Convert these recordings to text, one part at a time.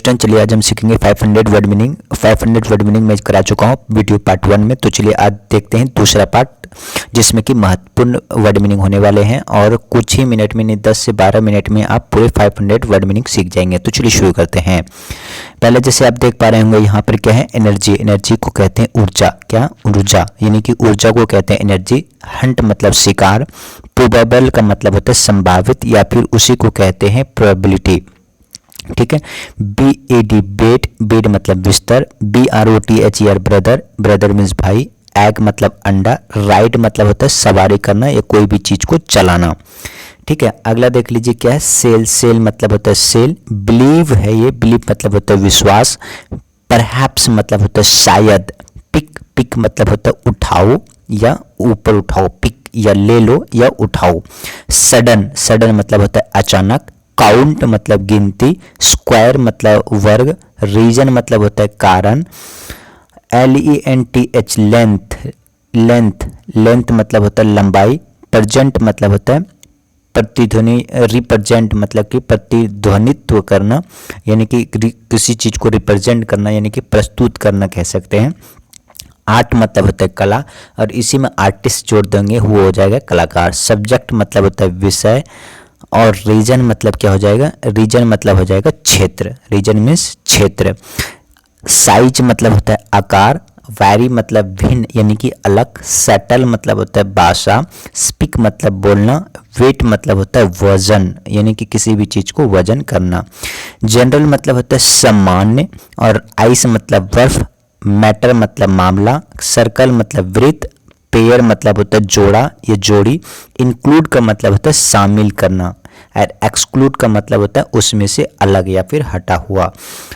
Student, चलिए आज हम सीखेंगे 500 वर्ड मीनिंग। 500 वर्ड मीनिंग मैं करा चुका हूँ वीडियो पार्ट 1 में। तो चलिए आज देखते हैं दूसरा पार्ट, जिसमें कि महत्वपूर्ण वर्ड मीनिंग होने वाले हैं और कुछ ही मिनट में, नहीं 10 से 12 मिनट में आप पूरे 500 वर्ड मीनिंग सीख जाएंगे। तो चलिए शुरू करते हैं। पहले जैसे आप देख पा रहे होंगे यहाँ पर क्या है, एनर्जी। एनर्जी को कहते हैं ऊर्जा। क्या? ऊर्जा, यानी कि ऊर्जा को कहते हैं एनर्जी। हंट मतलब शिकार। प्रोबेबल का मतलब होता है संभावित, या फिर उसी को कहते हैं प्रोबेबिलिटी। ठीक है। BAD बेड, बेड मतलब बिस्तर। BROTHER ब्रदर, ब्रदर मीन्स भाई। एग मतलब अंडा। राइड मतलब होता है सवारी करना या कोई भी चीज को चलाना। ठीक है। अगला देख लीजिए क्या है, सेल। सेल मतलब होता है सेल। बिलीव है ये, बिलीव मतलब होता है विश्वास। परहैप्स मतलब होता है शायद। पिक, पिक मतलब होता है उठाओ या ऊपर उठाओ। पिक या ले लो या उठाओ। सडन, सडन मतलब होता है अचानक। काउंट मतलब गिनती। स्क्वायर मतलब वर्ग। रीजन मतलब होता है कारण। LENTH लेंथ, लेंथ, लेंथ मतलब होता है लंबाई। प्रेजेंट मतलब होता है प्रतिध्वनि। रिप्रेजेंट मतलब कि प्रतिध्वनित्व करना, यानी कि किसी चीज को रिप्रेजेंट करना, यानी कि प्रस्तुत करना कह सकते हैं। आर्ट मतलब होता है कला, और इसी में आर्टिस्ट जोड़ देंगे वो हो जाएगा कलाकार। सब्जेक्ट मतलब होता है विषय, और रीजन मतलब क्या हो जाएगा, रीजन मतलब हो जाएगा क्षेत्र। रीजन मीन्स क्षेत्र। साइज मतलब होता है आकार। वैरी मतलब भिन्न, यानी कि अलग। सेटल मतलब होता है भाषा। स्पीक मतलब बोलना। वेट मतलब होता है वजन, यानी कि किसी भी चीज को वजन करना। जनरल मतलब होता है सामान्य, और आइस मतलब बर्फ। मैटर मतलब मामला। सर्कल मतलब वृत्त। पेयर मतलब होता है जोड़ा या जोड़ी। इंक्लूड का मतलब होता है शामिल करना, और एक्सक्लूड का मतलब होता है उसमें से अलग या फिर हटा हुआ।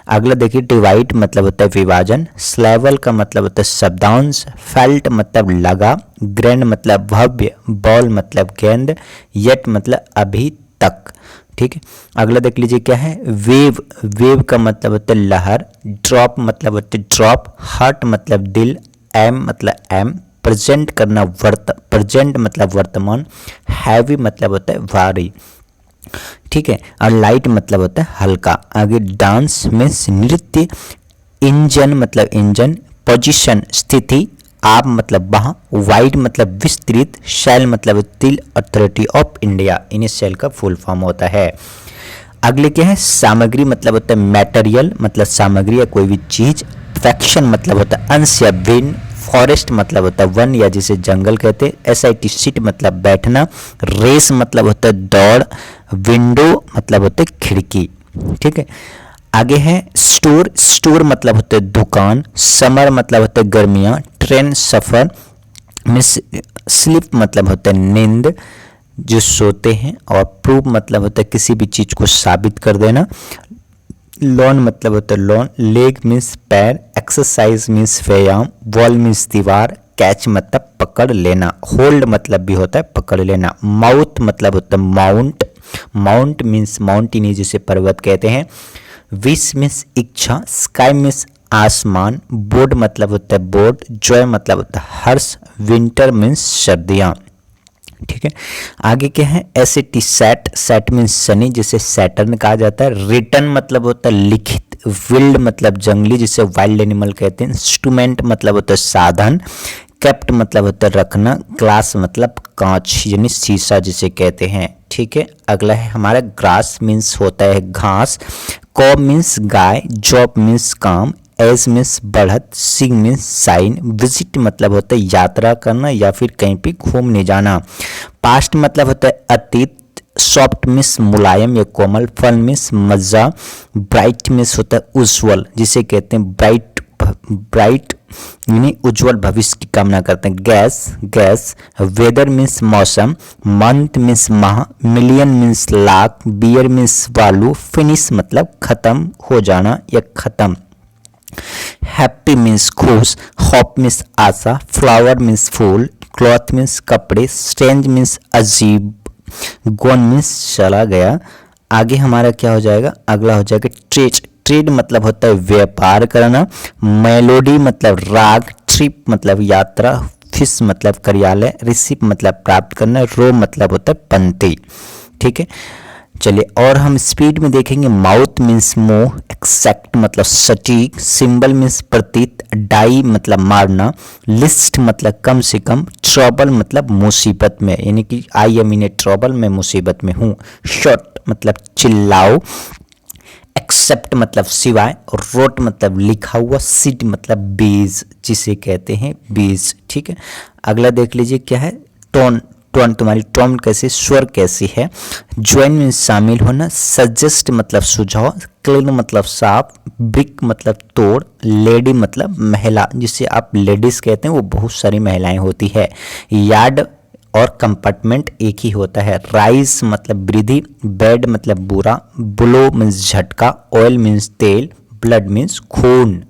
अगला देखिए, डिवाइड मतलब होता है विभाजन। स्लेवल का मतलब होता है शब्दांश। फेल्ट मतलब लगा। ग्रैंड मतलब भव्य। बॉल मतलब गेंद। येट मतलब अभी तक। ठीक है। अगला देख लीजिए क्या है, वेव। वेव का मतलब होता है लहर। ड्रॉप मतलब होता है ड्रॉप। हार्ट मतलब दिल। एम मतलब एम। प्रेजेंट करना प्रेजेंट मतलब वर्तमान। हैवी मतलब होता है भारी। ठीक है। और लाइट मतलब होता है हल्का। आगे डांस मीन्स नृत्य। इंजन मतलब इंजन। पोजीशन स्थिति। आप मतलब वहाँ। वाइड मतलब विस्तृत। शैल मतलब तिल। अथॉरिटी ऑफ इंडिया, इन्हें शैल का फुल फॉर्म होता है। अगले क्या है, सामग्री मतलब होता है मटेरियल, मतलब सामग्री या कोई भी चीज। फैक्शन मतलब होता है अंश या भिन्न। फॉरेस्ट मतलब होता है वन या जिसे जंगल कहते हैं। SIT सीट मतलब बैठना। रेस मतलब होता है दौड़। विंडो मतलब होता है खिड़की। ठीक है। आगे है स्टोर। स्टोर मतलब होता है दुकान। समर मतलब होता है गर्मियाँ। ट्रेन सफर। मिस स्लीप मतलब होता है नींद, जो सोते हैं। और प्रूव मतलब होता है किसी भी चीज को साबित कर देना। लॉन मतलब होता है लॉन। लेग मीन्स पैर। एक्सरसाइज मीन्स व्यायाम। वॉल मीन्स दीवार। कैच मतलब पकड़ लेना। होल्ड मतलब भी होता है पकड़ लेना। माउथ मतलब होता है माउंट। माउंट मीन्स माउंटेन, जिसे पर्वत कहते हैं। विश मीन्स इच्छा। स्काई मीन्स आसमान। बोर्ड मतलब होता है बोर्ड। जॉय मतलब होता है हर्ष। विंटर मीन्स सर्दियाँ। ठीक है। आगे क्या है, SAT set. Set means Shani, जिसे सैटर्न कहा जाता है। रिटन मतलब होता है लिखित। विल्ड मतलब जंगली, जिसे वाइल्ड एनिमल कहते हैं। इंस्ट्रूमेंट मतलब होता है साधन। केप्ट मतलब होता है रखना। ग्लास मतलब कांच यानी शीशा जिसे कहते हैं। ठीक है। अगला है हमारा ग्रास मीन्स होता है घास। कॉब मीन्स गाय। जॉब मीन्स काम। एज मीन्स बढ़त। सिंग मीन्स साइन। विजिट मतलब होता है यात्रा करना या फिर कहीं पे घूमने जाना। पास्ट मतलब होता है अतीत। सॉफ्ट मीन्स मुलायम या कोमल। फन मीन्स मजा। ब्राइट मीन्स होता है उज्जवल, जिसे कहते हैं ब्राइट। ब्राइट यानी उज्जवल भविष्य की कामना करते हैं। Gas, gas. वेदर मीन्स मौसम। मंथ मीन्स माह। Million means lakh. Bear means बालू। फिनिश मतलब खत्म हो जाना या खत्म। हैप्पी मीन्स खुश। होप मीन्स आशा। फ्लावर मीन्स फूल। क्लॉथ मीन्स कपड़े। स्ट्रेंज मीन्स अजीब। गोन मीन्स चला गया। आगे हमारा क्या हो जाएगा, अगला हो जाएगा ट्रेड। ट्रेड मतलब होता है व्यापार करना। मेलोडी मतलब राग। ट्रिप मतलब यात्रा। फिश मतलब कार्यालय। रिसीप मतलब प्राप्त करना। रो मतलब होता है पंक्ति। ठीक है। चलिए और हम स्पीड में देखेंगे। माउथ मीन्स मुंह, एक्सैक्ट मतलब सटीक, सिंबल मीन्स प्रतीत, डाई मतलब मारना, लिस्ट मतलब कम से कम, ट्रबल मतलब मुसीबत में, यानी कि I am in A trouble, मैं मुसीबत में हूँ, शॉट मतलब चिल्लाओ, एक्सेप्ट मतलब सिवाय, रोट मतलब लिखा हुआ, सीट मतलब बीज जिसे कहते हैं बीज। ठीक है, अगला देख लीजिए क्या है। टोन, टोन तुम्हारी टोन कैसी, स्वर कैसी है। ज्वाइन में शामिल होना, सजेस्ट मतलब सुझाव, क्लीन मतलब साफ, ब्रिक मतलब तोड़, लेडी मतलब महिला जिसे आप लेडीज कहते हैं, वो बहुत सारी महिलाएं होती है। यार्ड और कंपार्टमेंट एक ही होता है। राइज मतलब वृद्धि, बैड मतलब बुरा, ब्लो मीन्स झटका, ऑयल मीन्स तेल, ब्लड मीन्स खून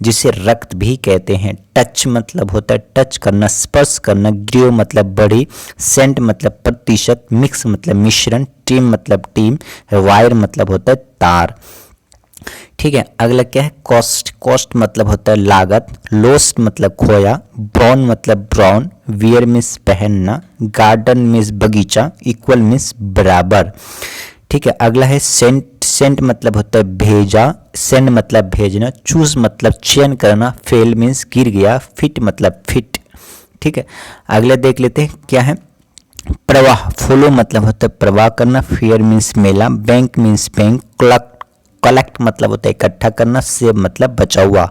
जिसे रक्त भी कहते हैं। टच मतलब होता है टच करना, स्पर्श करना, ग्रियो मतलब बड़ी, सेंट मतलब प्रतिशत, मिक्स मतलब मिश्रण, टीम मतलब टीम, वायर मतलब होता है तार। ठीक है, अगला क्या है। कॉस्ट, कॉस्ट मतलब होता है लागत, लोस्ट मतलब खोया, ब्राउन मतलब ब्राउन, वियर मीन्स पहनना, गार्डन मीन्स बगीचा, इक्वल मीन्स बराबर। ठीक है, अगला है सेंट, सेंट मतलब होता है भेजा, सेंड मतलब भेजना, चूज मतलब चयन करना, फेल मीन्स गिर गया, फिट मतलब फिट। ठीक है, अगला देख लेते हैं क्या है। प्रवाह, फॉलो मतलब होता है प्रवाह करना, फेयर मीन्स मेला, बैंक मीन्स बैंक, कलेक्ट मतलब होता है इकट्ठा करना, सेव मतलब बचा हुआ,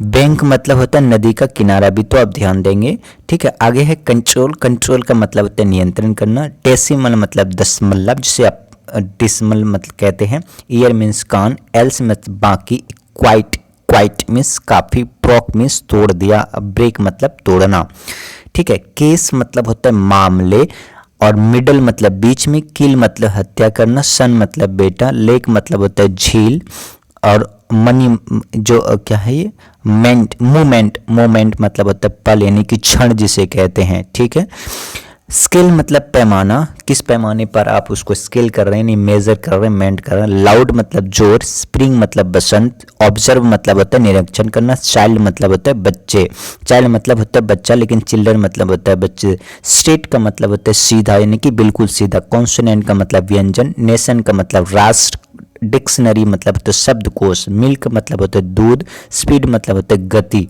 बैंक मतलब होता है नदी का किनारा भी, तो आप ध्यान देंगे। ठीक है, आगे है कंट्रोल, कंट्रोल का मतलब होता है नियंत्रण करना, डेसिमल मतलब दशमलव जिसे आप डिसमल मतलब कहते हैं, ईयर मीन्स कान, एल्स मतलब बाकी, क्वाइट, क्वाइट मीन्स काफी, प्रोक मीन्स तोड़ दिया, ब्रेक मतलब तोड़ना। ठीक है, केस मतलब होता है मामले, और मिडल मतलब बीच में, किल मतलब हत्या करना, सन मतलब बेटा, लेक मतलब होता है झील, और मनी जो क्या है ये मेंट, मोमेंट, मोमेंट मतलब होता है पल यानी कि क्षण जिसे कहते हैं। ठीक है, स्केल मतलब पैमाना, किस पैमाने पर आप उसको स्केल कर रहे हैं, नहीं मेजर कर रहे हैं, मेंट कर रहे हैं। लाउड मतलब जोर, स्प्रिंग मतलब बसंत, ऑब्जर्व मतलब होता है निरीक्षण करना, चाइल्ड मतलब होता है बच्चे, चाइल्ड मतलब होता है बच्चा लेकिन चिल्ड्रन मतलब होता है बच्चे। स्टेट का मतलब होता है सीधा यानी कि बिल्कुल सीधा, कॉन्सोनेंट का मतलब व्यंजन, नेशन का मतलब राष्ट्र, डिक्शनरी मतलब होता है शब्दकोश, मिल्क मतलब होता है दूध, स्पीड मतलब होता है गति।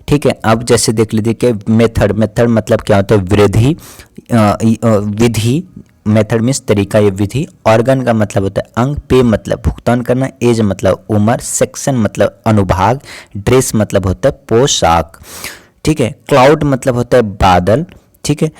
ठीक है, अब जैसे देख लीजिए कि मेथड, मेथड मतलब क्या होता है वृद्धि, विधि, मेथड मीन्स तरीका या विधि। ऑर्गन का मतलब होता है अंग, पे मतलब भुगतान करना, एज मतलब उम्र, सेक्शन मतलब अनुभाग, ड्रेस मतलब होता है पोशाक। ठीक है, क्लाउड मतलब होता है बादल। ठीक है,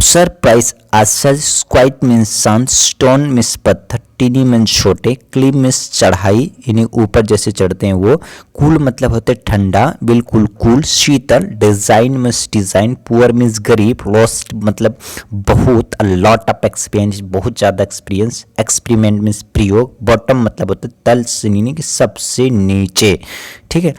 सरप्राइज, आश्चर्य, स्क्वाइट मीन्स शांत, स्टोन मीन्स पत्थर, टीनी मीन्स छोटे, क्लिप मीन्स चढ़ाई यानी ऊपर जैसे चढ़ते हैं वो, कूल मतलब होते हैं ठंडा, बिल्कुल कूल, शीतल, design means design, poor means गरीब, लॉस्ट मतलब बहुत, लॉट ऑफ एक्सपीरियंस बहुत ज़्यादा एक्सपीरियंस, एक्सपेरिमेंट मीन्स प्रयोग, बॉटम मतलब होता है तल से यानी कि सबसे नीचे। ठीक है,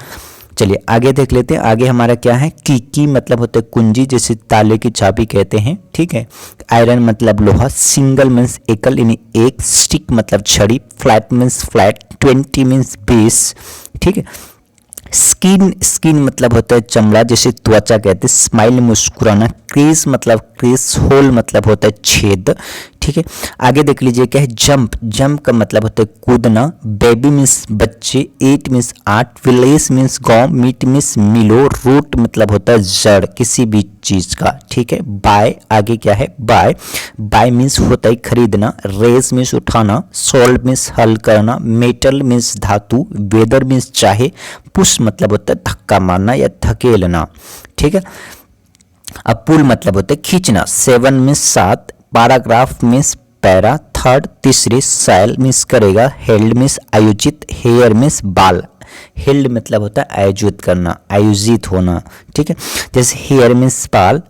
चलिए आगे देख लेते हैं। आगे हमारा क्या है। की मतलब होता है कुंजी जैसे ताले की चाबी कहते हैं। ठीक है, आयरन मतलब लोहा, सिंगल मीन्स एकल यानी एक, स्टिक मतलब छड़ी, फ्लैट मीन्स फ्लैट, 20 मीन्स 20। ठीक है, स्किन, स्किन मतलब होता है चमड़ा जैसे त्वचा कहते हैं, स्माइल मुस्कुराना, क्रीज मतलब क्रीज, होल मतलब होता है छेद। ठीक है, आगे देख लीजिए क्या है। जंप, जंप का मतलब होता है कूदना, बेबी मीन्स बच्चे, 8 मीन्स 8, विलेज मीन्स गांव, मीट मीन्स मिलो, रूट मतलब होता है जड़ किसी भी चीज का। ठीक है, बाय, आगे क्या है बाय, बाय मीन्स होता है खरीदना, रेस मीन्स उठाना, सोल्व मीन्स हल करना, मेटल मीन्स धातु, वेदर मीन्स चाहे, पुश मतलब होता है धक्का मारना या धकेलना। ठीक है, अब पुल मतलब होता है खींचना, 7 means 7, paragraph means para, third तीसरी, सैल मीन्स करेगा, हेल्ड मीन्स आयोजित, हेयर मीन्स बाल, हेल्ड मतलब होता है आयोजित करना, आयोजित होना। ठीक है, जैसे हेयर मीन्स बाल,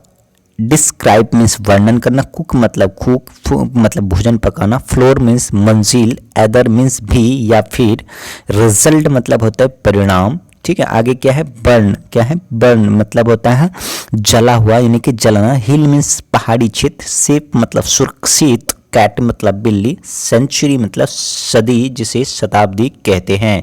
डिस्क्राइब मीन्स वर्णन करना, कुक मतलब कुक मतलब भोजन पकाना, फ्लोर मीन्स मंजिल, एदर मीन्स भी या फिर, रिजल्ट मतलब होता है परिणाम। ठीक है, आगे क्या है बर्न, क्या है बर्न मतलब होता है जला हुआ यानी कि जलना, हिल मीन्स पहाड़ी क्षेत्र, सेफ मतलब सुरक्षित, कैट मतलब बिल्ली, सेंचुरी मतलब सदी जिसे शताब्दी कहते हैं।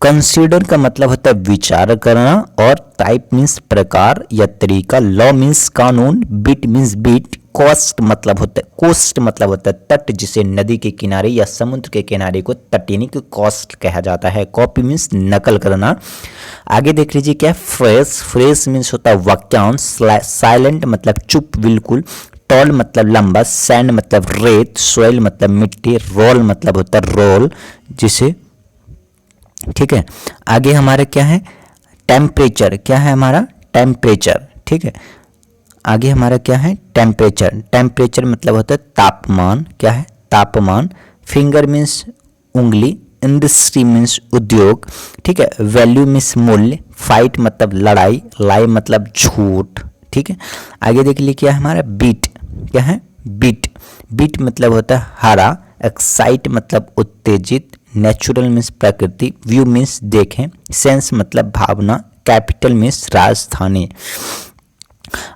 कंसीडर का मतलब होता है विचार करना, और टाइप मीन्स प्रकार या तरीका, लॉ मीन्स कानून, बिट मीन्स बीट, कोस्ट मतलब होता है, कोस्ट मतलब होता है तट, जिसे नदी के किनारे या समुद्र के किनारे को तट यानी कि कोस्ट कहा जाता है। कॉपी मीन्स नकल करना। आगे देख लीजिए क्या है फ्रेज। फ्रेज मीन्स होता है वाक्यांश। साइलेंट मतलब चुप बिल्कुल। टॉल मतलब लंबा। सैंड मतलब रेत। सोइल मतलब मिट्टी। रोल मतलब होता है रोल जिसे, ठीक है। आगे हमारा क्या है टेम्परेचर, क्या है हमारा टेम्परेचर, ठीक है। आगे हमारा क्या है टेम्परेचर। टेम्परेचर मतलब होता है तापमान, क्या है तापमान। फिंगर मीन्स उंगली। इंडस्ट्री मीन्स उद्योग, ठीक है। वैल्यू मीन्स मूल्य। फाइट मतलब लड़ाई। लाई मतलब झूठ, ठीक है। आगे देख लीजिए क्या है हमारा बीट, क्या है बीट। बीट मतलब होता है हरा। एक्साइट मतलब उत्तेजित। नेचुरल मीन्स प्रकृति। व्यू मीन्स देखें। सेंस मतलब भावना। कैपिटल मीन्स राजधानी।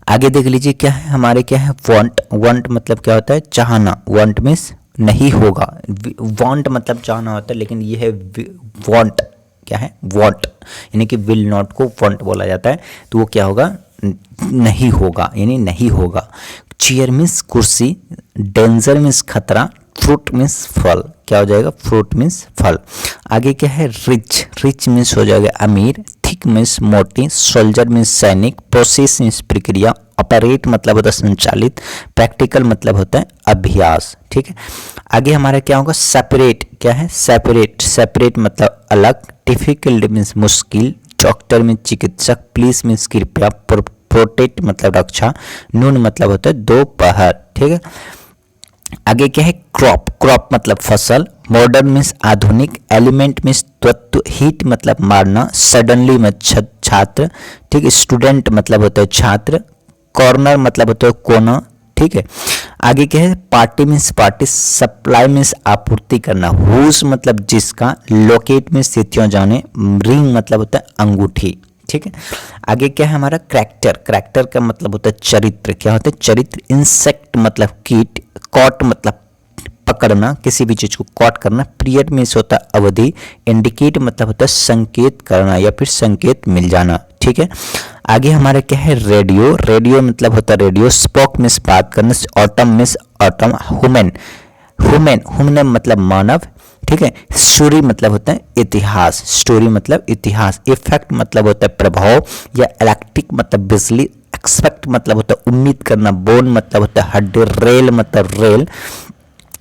आगे देख लीजिए क्या है हमारे क्या है वांट। वांट मतलब क्या होता है चाहना। वांट मीन्स नहीं होगा। वांट मतलब चाहना होता है, लेकिन ये है वांट, क्या है वांट यानी कि विल नॉट को वांट बोला जाता है, तो वो क्या होगा नहीं होगा, यानी नहीं होगा। चेयर मीन्स कुर्सी। डेंजर मीन्स खतरा। फ्रूट मीन्स फल, क्या हो जाएगा फ्रूट मीन्स फल। आगे क्या है रिच। रिच मीन्स हो जाएगा अमीर। थिक मीन्स मोटी। सोल्जर मीन्स सैनिक। प्रोसेस मीन्स प्रक्रिया। ऑपरेट मतलब होता है संचालित। प्रैक्टिकल मतलब होता है अभ्यास, ठीक है। आगे हमारा क्या होगा सेपरेट, क्या है सेपरेट। सेपरेट मतलब अलग। डिफिकल्ट मीन्स मुश्किल। डॉक्टर मीन्स चिकित्सक। प्लीज मीन्स कृपया। प्रोटेक्ट मतलब रक्षा। नून मतलब होता है दोपहर, ठीक है। आगे क्या है क्रॉप। क्रॉप मतलब फसल। मॉडर्न मीन्स आधुनिक। एलिमेंट मीन्स तत्व। हीट मतलब मारना। सडनली मतलब छात्र, ठीक है। स्टूडेंट मतलब होता है छात्र। कॉर्नर मतलब होता है कोना, ठीक है। आगे क्या है party means party. Supply means आपूर्ति करना। हुज मतलब जिसका। लोकेट मीन्स स्थितियों जाने। रिंग मतलब होता है अंगूठी, ठीक है। आगे क्या है हमारा करैक्टर। करैक्टर का मतलब होता है चरित्र, क्या होता है चरित्र। इंसेक्ट मतलब कीट। कॉट मतलब पकड़ना, किसी भी चीज को कॉट करना। पीरियड मीन्स होता है अवधि। इंडिकेट मतलब होता है संकेत करना या फिर संकेत मिल जाना, ठीक है। आगे हमारा क्या है रेडियो। रेडियो मतलब होता है रेडियो। स्पोक मीन्स बात करना। Autumn means autumn. Human. Human human मतलब मानव, ठीक है। स्टोरी मतलब होता है इतिहास। स्टोरी मतलब इतिहास। इफेक्ट मतलब होता है प्रभाव या इलेक्ट्रिक मतलब बिजली। एक्सपेक्ट मतलब होता है उम्मीद करना। बोन मतलब होता है हड्डी। रेल मतलब रेल,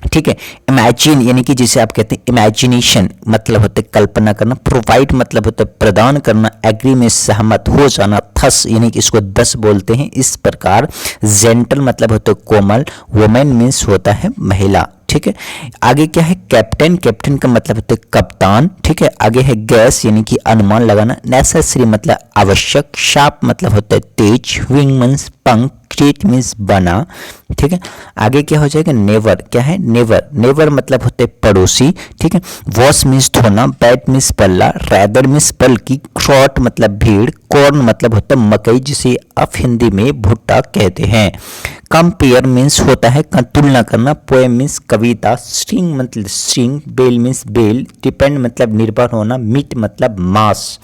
ठीक है। इमेजिन यानी कि जिसे आप कहते हैं इमेजिनेशन मतलब होता है कल्पना करना। प्रोवाइड मतलब होता है प्रदान करना। एग्री में सहमत हो जाना। थस यानी कि इसको 10 बोलते हैं इस प्रकार। जेंटल मतलब होता है कोमल। वुमेन मीन्स होता है महिला, ठीक है। आगे क्या है कैप्टन। कैप्टन का मतलब होता है कप्तान, ठीक है। आगे है गैस यानी कि अनुमान लगाना। नेसेसरी मतलब आवश्यक। शार्प मतलब होता है तेज। विंग मीन्स पंख। क्रिएट मीन्स बना, ठीक है। आगे क्या हो जाएगा नेवर, क्या है नेवर। नेवर मतलब होते हैं पड़ोसी, ठीक है। वॉश मीन्स धोना। बैट मीन्स पल्ला। रैदर मीन्स बल्कि। क्रॉट मतलब भीड़। कॉर्न मतलब होता है मकई जिसे आप हिंदी में भुट्टा कहते हैं। कंपेयर मीन्स होता है तुलना करना। पोएम मीन्स कविता। स्ट्रिंग मतलब string. Bell means bell. Depend मतलब निर्भर होना। मीट मतलब मांस,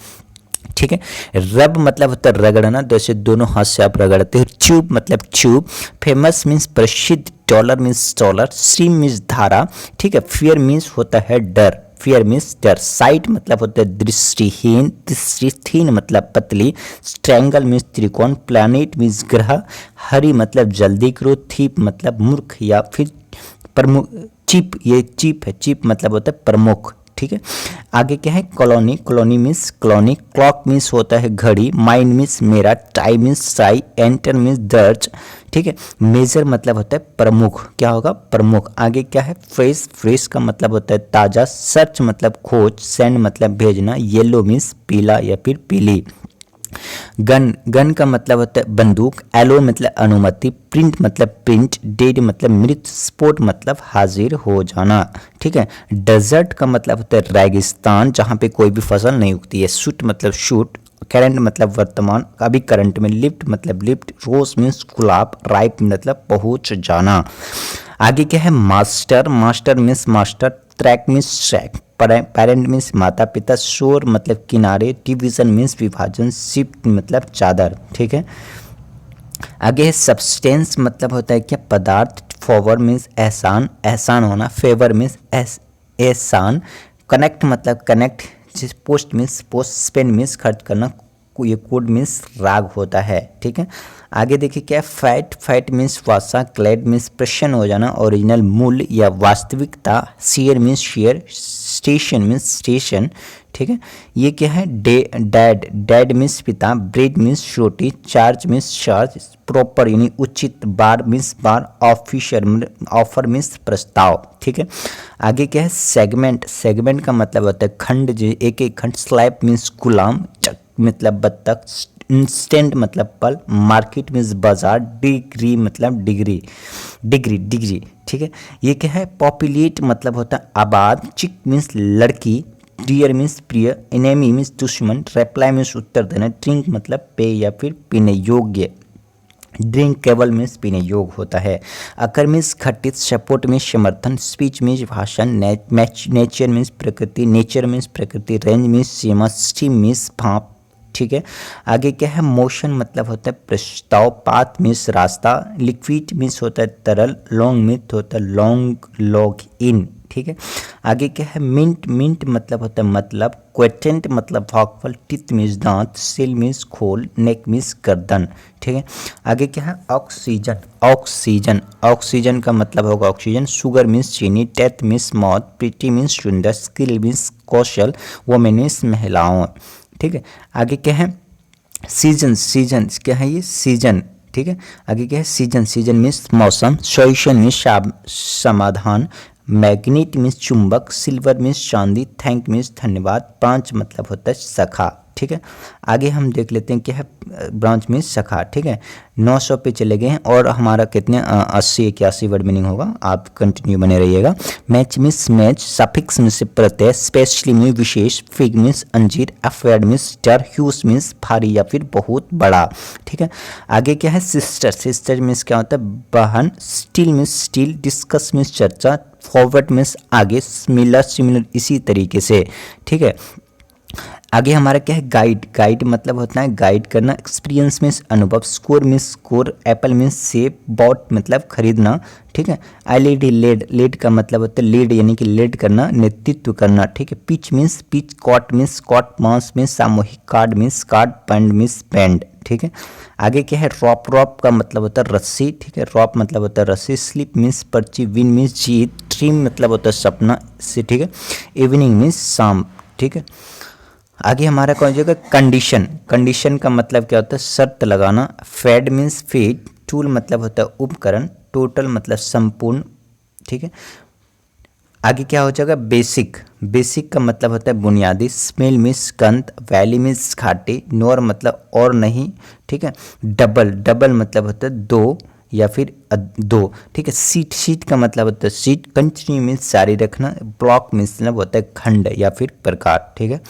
ठीक है। रब मतलब होता है रगड़ना, जैसे दोनों हाथ से आप रगड़ते हो। ट्यूब मतलब ट्यूब। फेमस मीन्स प्रसिद्ध। Dollar means dollar. Stream means धारा, ठीक है। फियर मीन्स होता है डर। फियर मीन्स डर। साइट मतलब होता है दृष्टिहीन। दृष्टिहीन मतलब पतली। ट्रायंगल मीन्स त्रिकोण। प्लैनेट मीन्स ग्रह। हरी मतलब जल्दी करो। थीप मतलब मूर्ख या फिर प्रमुख। चीप, ये चीप है। चीप मतलब होता है प्रमुख, ठीक है। आगे क्या है colony. Colony means colony. Clock means होता है घड़ी। माइंड मीन्स मेरा। Tie means tie. Enter means दर्ज, ठीक है। मेजर मतलब होता है प्रमुख, क्या होगा प्रमुख। आगे क्या है फ्रेश। फ्रेश का मतलब होता है ताजा। सर्च मतलब खोज। सेंड मतलब भेजना। येलो मीन्स पीला या फिर पीली। गन। गन का मतलब होता है बंदूक। एलो मतलब अनुमति। प्रिंट मतलब प्रिंट। डेड मतलब मृत। स्पोर्ट मतलब हाजिर हो जाना, ठीक है। डेजर्ट का मतलब होता है रेगिस्तान जहाँ पे कोई भी फसल नहीं उगती है। शूट मतलब शूट। करंट मतलब वर्तमान, अभी करंट में। लिफ्ट मतलब लिफ्ट। रोज मीन्स गुलाब। राइप मतलब पहुंच जाना। आगे क्या है master. Master means master. Track means track. Parent means माता पिता। शोर मतलब किनारे। डिवीजन मीन्स विभाजन। शिफ्ट मतलब चादर, ठीक है। आगे है सब्सटेंस, मतलब होता है क्या, पदार्थ। फॉवर मीन्स एहसान, एहसान होना। फेवर मीन्स एहसान। कनेक्ट मतलब connect. Post means post. Spend means खर्च करना। ये कोड मीन्स राग होता है, ठीक है। आगे देखिए क्या है, फैट, फैट मीन्स वासा। क्लैड मीन्स प्रसन्न हो जाना, ओरिजिनल मूल्य या वास्तविकता। Share means share. Station means station, ठीक है। ये क्या है, डैड, डैड मीन्स पिता। ब्रेड मीन्स रोटी। Charge means charge. प्रॉपर यानी उचित। Bar means bar. Officer, offer means प्रस्ताव, ठीक है। आगे क्या है, सेगमेंट, सेगमेंट का मतलब होता है खंड, जो एक एक खंड। स्लैब मीन्स गुलाम। चक मतलब बत्तख। इंस्टेंट मतलब पल। मार्केट मीन्स बाजार। डिग्री मतलब डिग्री, डिग्री, डिग्री, ठीक है। ये क्या है, पॉपुलेट मतलब होता है आबाद। चिक मीन्स लड़की। डियर मीन्स प्रिय। एनेमी मीन्स दुश्मन। रिप्लाई मीन्स उत्तर देना। ड्रिंक मतलब पेय या फिर पीने योग्य। ड्रिंक केवल मीन्स पीने योग्य होता है। अकर मीन्स घटित। सपोर्ट मीन्स समर्थन। स्पीच मीन्स भाषण। नेचर मीन्स प्रकृति। नेचर मीन्स प्रकृति। रेंज मीन्स सीमा। स्टीम मीन्स भाप, ठीक है। आगे क्या है, मोशन मतलब होता है प्रस्ताव। पाथ मीन्स रास्ता। लिक्विड मीन्स होता है तरल। लॉन्ग मीन्स होता है लॉन्ग, लॉग इन, ठीक है। आगे क्या है, मिंट, मिंट मतलब होता है मतलब। क्वेटेंट मतलब भागफल। टिथ मीन्स दांत। सेल मीन्स खोल। नेक मीन्स गर्दन, ठीक है। आगे क्या है, ऑक्सीजन, ऑक्सीजन, ऑक्सीजन का मतलब होगा ऑक्सीजन। शुगर मीन्स चीनी। डेथ मीन्स मौत। प्रीटी मीन्स सुंदर। स्किल मीन्स कौशल। वोमेन मीन्स महिलाओं, ठीक है। आगे क्या है, सीजन, सीजन क्या है, ये सीजन, ठीक है। आगे क्या है, सीजन, सीजन मीन्स मौसम। सॉल्यूशन मीन्स समाधान। मैग्नेट मीन्स चुंबक। सिल्वर मीन्स चांदी। थैंक मीन्स धन्यवाद। ब्रांच मतलब होता है शाखा, ठीक है। आगे हम देख लेते हैं क्या है, ब्रांच मीन्स शाखा, ठीक है। 900 पे चले गए हैं और हमारा कितने 80-81 वर्ड मीनिंग होगा। आप कंटिन्यू बने रहिएगा। Match means match. Suffix means प्रत्यय। स्पेशली मीन्स विशेष। फिग मीन्स अंजीर। अफेयर मीन्स डर। ह्यूज मीन्स भारी या फिर बहुत बड़ा, ठीक है। आगे क्या है, सिस्टर, सिस्टर मीन्स क्या होता है, बहन। Steel means steel. Discuss means चर्चा। फॉरवर्ड मीन्स आगे। सिमिलर, सिमिलर इसी तरीके से, ठीक है। आगे हमारा क्या है, गाइड, गाइड मतलब होता है गाइड करना। एक्सपीरियंस मीन्स अनुभव। Score means score. Apple means सेब। बॉट मतलब खरीदना, ठीक है। एलईडी, लेड, लेड का मतलब होता है लीड यानी कि लीड करना, नेतृत्व करना, ठीक है। Pitch means pitch. Cot means cot. Mouse means सामूहिक। Card means card. Band means band, ठीक है। आगे क्या है, रॉप, रॉप का मतलब होता है रस्सी, ठीक है। रॉप मतलब होता है रस्सी। स्लिप मीन्स पर्ची। विन मीन्स जीत। ड्रीम मतलब होता है सपना से, ठीक है। इवनिंग मीन्स शाम, ठीक है। आगे हमारा कौन जाएगा, कंडीशन, कंडीशन का मतलब क्या होता है, शर्त लगाना। Fade means feed. टूल मतलब होता है उपकरण। टोटल मतलब संपूर्ण, ठीक है। आगे क्या हो जाएगा, बेसिक, बेसिक का मतलब होता है बुनियादी। स्मेल मीन्स गंध। वैली मीन्स घाटी। नोर मतलब और नहीं, ठीक है। डबल, डबल मतलब होता है दो या फिर दो, ठीक है। सीट, सीट का मतलब होता है सीट। कंटिन्यू मीन्स जारी रखना। ब्लॉक मीन्स मतलब होता है खंड या फिर प्रकार, ठीक है।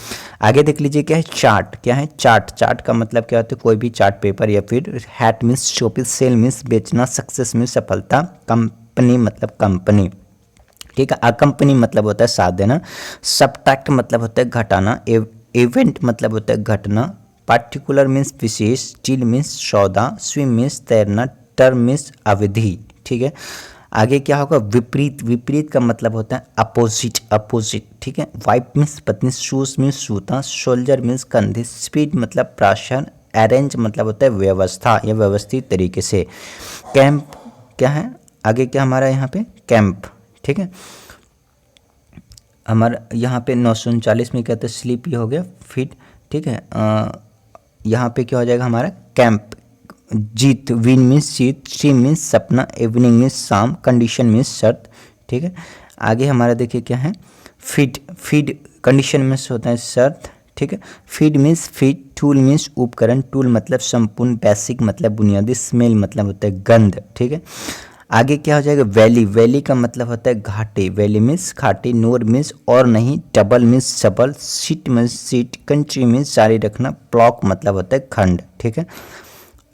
आगे देख लीजिए क्या है, चार्ट, क्या है चार्ट, चार्ट का मतलब क्या होता है, कोई भी चार्ट पेपर या फिर hat means showpiece. Sell means बेचना। सक्सेस मीन्स सफलता। कंपनी मतलब कंपनी, ठीक है। अकम्पनी मतलब होता है साथ देना। सबट्रैक्ट मतलब होता है घटाना। इवेंट मतलब होता है घटना। पार्टिकुलर मीन्स विशेष। डील मीन्स सौदा। स्विम मीन्स तैरना। टर्म मीन्स अवधि, ठीक है। आगे क्या होगा, विपरीत, विपरीत का मतलब होता है अपोजिट, अपोजिट, ठीक है। वाइफ मीन्स पत्नी। शूज मीन्स जूता। सोल्जर मीन्स कंधे। स्पीड मतलब प्राशन। अरेंज मतलब होता है व्यवस्था या व्यवस्थित तरीके से। कैंप क्या है, आगे क्या हमारा यहाँ पे कैंप, ठीक है। हमारा यहाँ पे 939 में कहते हैं स्लीप, ये हो गया फिट, ठीक है। यहाँ पे क्या हो जाएगा हमारा कैंप। जीत, विन मीन्स जीत। ड्रीम मीन्स सपना। इवनिंग मीन्स शाम। कंडीशन मीन्स शर्त, ठीक है। आगे हमारा देखिए क्या है, फिट, फीड कंडीशन मीन्स होता है शर्त, ठीक है। Feed means feed. Tool means उपकरण। टूल मतलब संपूर्ण। बेसिक मतलब बुनियादी। स्मेल मतलब होता है गंध, ठीक है। आगे क्या हो जाएगा, वैली, वैली का मतलब होता है घाटी। वैली मीन्स घाटी। नोर मीन्स और नहीं। डबल मीन्स सबल। Seat means seat. Country means जारी रखना। ब्लॉक मतलब होता है खंड, ठीक है।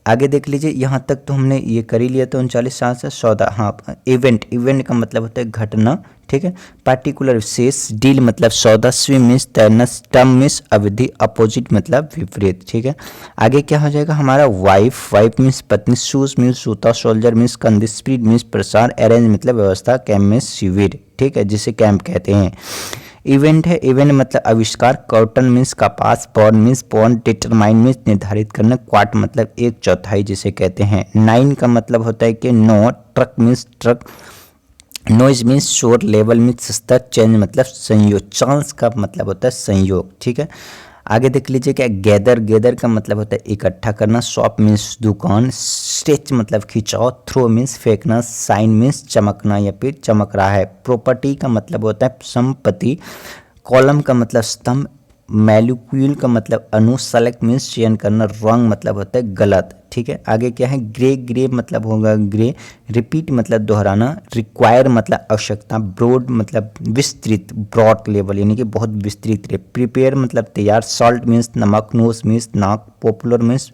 आगे देख लीजिए, यहाँ तक तो हमने ये कर ही लिया था 39 साल से 14। हाँ, इवेंट, इवेंट का मतलब होता है घटना, ठीक है। पार्टिकुलर विशेष, डील मतलब सौदा, स्विम मीन्स तैरना, टर्म मीन्स अवधि, अपोजिट मतलब विपरीत, ठीक है। आगे क्या हो जाएगा हमारा वाइफ, वाइफ मीन्स पत्नी, शूज मीन्स जूता, सोल्जर मीन्स कंधे, स्पीड मीन्स प्रसार, अरेंज मतलब व्यवस्था, कैंप मीन्स शिविर, ठीक है, जिसे कैंप कहते हैं। इवेंट है, इवेंट मतलब आविष्कार, कॉटन मीन्स कपास, pawn means pawn, determine means निर्धारित करना, क्वार्ट मतलब एक चौथाई जिसे कहते हैं। नाइन का मतलब होता है कि no, truck means truck, noise means शोर, लेवल मीन्स स्तर, चेंज मतलब संयोग, चांस का मतलब होता है संयोग, ठीक है। आगे देख लीजिए क्या गैदर, गैदर का मतलब होता है इकट्ठा करना, शॉप मीन्स दुकान, स्ट्रेच मतलब खिंचाव, थ्रो मीन्स फेंकना, साइन मीन्स चमकना या फिर चमक रहा है। प्रॉपर्टी का मतलब होता है संपत्ति, कॉलम का मतलब स्तंभ, मैलिक्यूल का मतलब अणु, सेलेक्ट मीन्स चयन करना, रॉन्ग मतलब होता है गलत, ठीक है। आगे क्या है ग्रे, ग्रे मतलब होगा ग्रे, रिपीट मतलब दोहराना, रिक्वायर मतलब आवश्यकता, ब्रॉड मतलब विस्तृत, ब्रॉड लेवल यानी कि बहुत विस्तृत है, प्रिपेयर मतलब तैयार, सॉल्ट मीन्स नमक, नोस मीन्स नाक, पॉपुलर मीन्स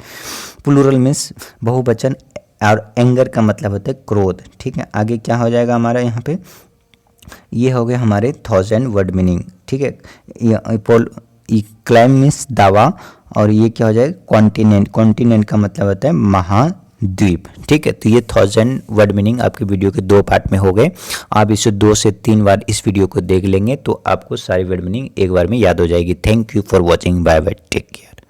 प्लूरल मीन्स बहुवचन, और एंगर का मतलब होता है क्रोध, ठीक है। आगे क्या हो जाएगा हमारा यहाँ पे, ये हो गए हमारे 1000 वर्ड मीनिंग, ठीक है। क्लाइम मीन्स दावा, और ये क्या हो जाएगा कॉन्टिनेंट, कॉन्टिनेंट का मतलब होता है महाद्वीप, ठीक है। तो ये 1000 वर्ड मीनिंग आपके वीडियो के 2 पार्ट में हो गए। आप इसे 2 से 3 बार इस वीडियो को देख लेंगे तो आपको सारी वर्ड मीनिंग एक बार में याद हो जाएगी। Thank you for watching, bye bye, take care.